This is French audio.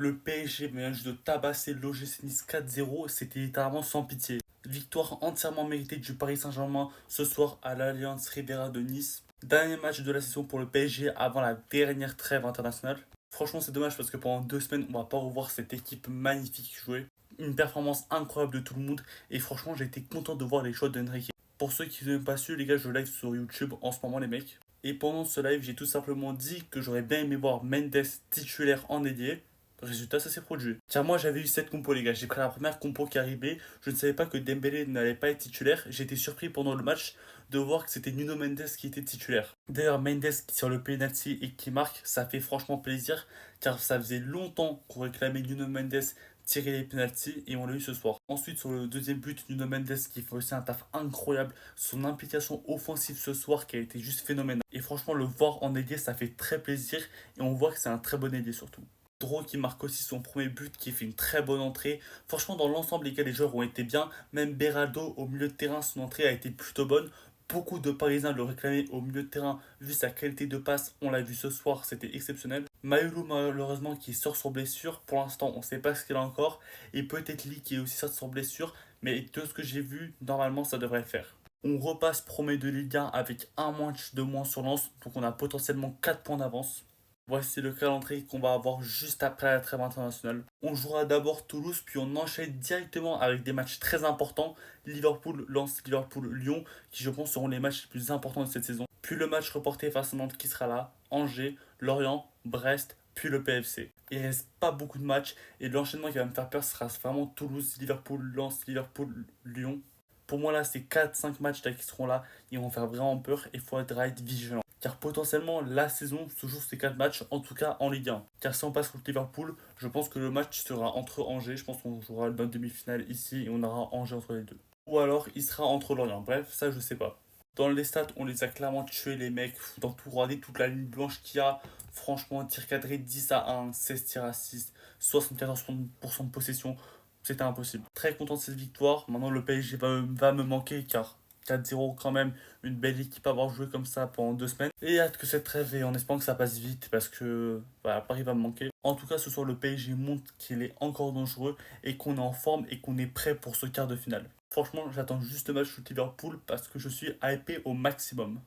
Le PSG vient juste de tabasser l'OGC Nice 4-0, c'était littéralement sans pitié. Victoire entièrement méritée du Paris Saint-Germain ce soir à l'Allianz Riviera de Nice. Dernier match de la saison pour le PSG avant la dernière trêve internationale. Franchement, c'est dommage parce que pendant 2 semaines, on va pas revoir cette équipe magnifique jouer. Une performance incroyable de tout le monde et franchement, j'ai été content de voir les choix d'Enrique. Pour ceux qui n'ont pas su, les gars, je live sur YouTube en ce moment, les mecs. Et pendant ce live, j'ai tout simplement dit que j'aurais bien aimé voir Mendes titulaire en ailier. Résultat, ça s'est produit. Car moi, j'avais eu cette compo, les gars. J'ai pris la première compo qui arrivait. Je ne savais pas que Dembélé n'allait pas être titulaire. J'ai été surpris pendant le match de voir que c'était Nuno Mendes qui était titulaire. D'ailleurs, Mendes qui tire le penalty et qui marque, ça fait franchement plaisir. Car ça faisait longtemps qu'on réclamait Nuno Mendes tirer les penalties et on l'a eu ce soir. Ensuite, sur le deuxième but, Nuno Mendes qui fait aussi un taf incroyable. Son implication offensive ce soir qui a été juste phénoménale. Et franchement, le voir en ailier, ça fait très plaisir. Et on voit que c'est un très bon ailier surtout. Dro qui marque aussi son premier but, qui fait une très bonne entrée. Franchement, dans l'ensemble, les gars, les joueurs ont été bien. Même Beraldo, au milieu de terrain, son entrée a été plutôt bonne. Beaucoup de Parisiens le réclamaient au milieu de terrain, vu sa qualité de passe. On l'a vu ce soir, c'était exceptionnel. Maïlou, malheureusement, qui sort sur blessure. Pour l'instant, on ne sait pas ce qu'il a encore. Et peut-être Lee qui est aussi sorti sur blessure. Mais de ce que j'ai vu, normalement, ça devrait le faire. On repasse premier de Ligue 1 avec un match de moins sur Lens. Donc on a potentiellement 4 points d'avance. Voici le calendrier qu'on va avoir juste après la trêve internationale. On jouera d'abord Toulouse, puis on enchaîne directement avec des matchs très importants. Liverpool, Lens, Liverpool, Lyon, qui je pense seront les matchs les plus importants de cette saison. Puis le match reporté face à Nantes qui sera là, Angers, Lorient, Brest, puis le PFC. Il reste pas beaucoup de matchs et l'enchaînement qui va me faire peur sera vraiment Toulouse, Liverpool, Lens, Liverpool, Lyon. Pour moi là, c'est 4-5 matchs là qui seront là, ils vont faire vraiment peur et il faudra être vigilant. Car potentiellement la saison se joue ces 4 matchs, en tout cas en Ligue 1. Car si on passe contre Liverpool, je pense que le match sera entre Angers, je pense qu'on jouera la demi-finale ici et on aura Angers entre les deux. Ou alors il sera entre Lorient, bref, ça je sais pas. Dans les stats, on les a clairement tués les mecs, dans tout regarder toute la ligne blanche qu'il y a. Franchement, tir cadré 10-1, 16 tirs à 6, 74% de possession, c'était impossible. Très content de cette victoire. Maintenant, le PSG va me manquer car 4-0 quand même, une belle équipe à avoir joué comme ça pendant 2 semaines. Et hâte que cette trêve et en espérant que ça passe vite parce que voilà, Paris va me manquer. En tout cas, ce soir, le PSG montre qu'il est encore dangereux et qu'on est en forme et qu'on est prêt pour ce quart de finale. Franchement, j'attends juste le match contre Liverpool parce que je suis hypé au maximum.